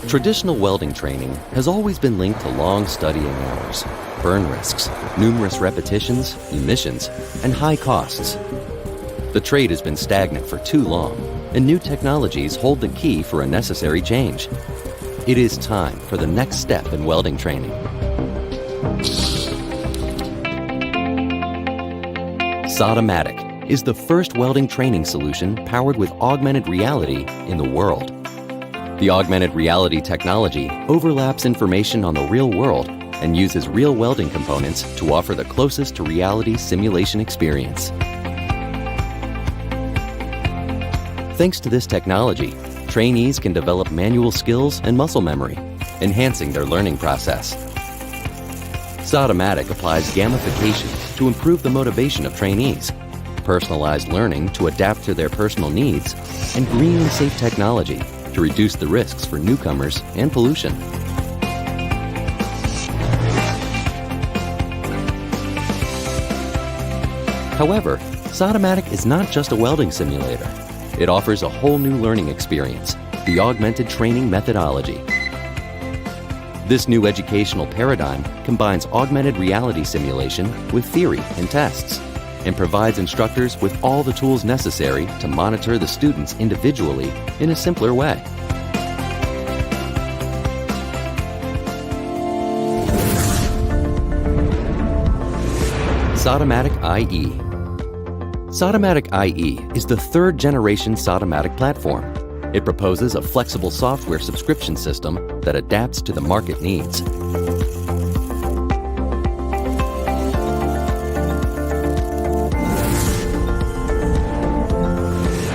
Traditional welding training has always been linked to long studying hours, burn risks, numerous repetitions, emissions, and high costs. The trade has been stagnant for too long, and new technologies hold the key for a necessary change. It is time for the next step in welding training. Sudomatic is the first welding training solution powered with augmented reality in the world. The augmented reality technology overlaps information on the real world and uses real welding components to offer the closest to reality simulation experience. Thanks to this technology, trainees can develop manual skills and muscle memory, enhancing their learning process. Sudomatic applies gamification to improve the motivation of trainees, personalized learning to adapt to their personal needs, and green and safe technology to reduce the risks for newcomers and pollution. However, Sudomatic is not just a welding simulator. It offers a whole new learning experience, the augmented training methodology. This new educational paradigm combines augmented reality simulation with theory and tests, and provides instructors with all the tools necessary to monitor the students individually in a simpler way. Sudomatic IE. Sudomatic IE is the third-generation Sudomatic platform. It proposes a flexible software subscription system that adapts to the market needs.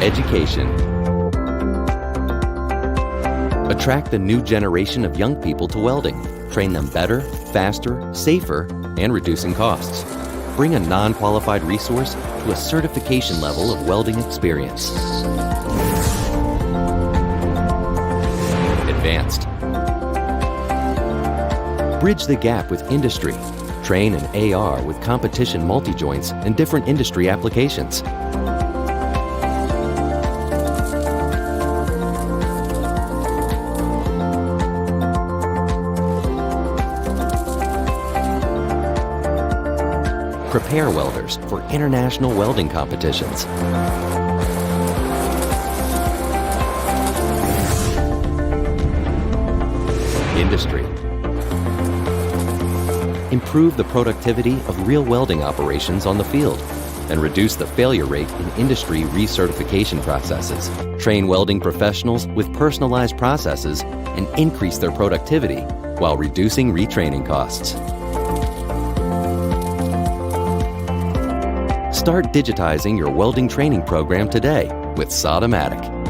Education. Attract the new generation of young people to welding. Train them better, faster, safer, and reducing costs. Bring a non-qualified resource to a certification level of welding experience. Advanced. Bridge the gap with industry. Train in AR with competition multi-joints and different industry applications. Prepare welders for international welding competitions. Industry. Improve the productivity of real welding operations on the field and reduce the failure rate in industry recertification processes. Train welding professionals with personalized processes and increase their productivity while reducing retraining costs. Start digitizing your welding training program today with Sudomatic.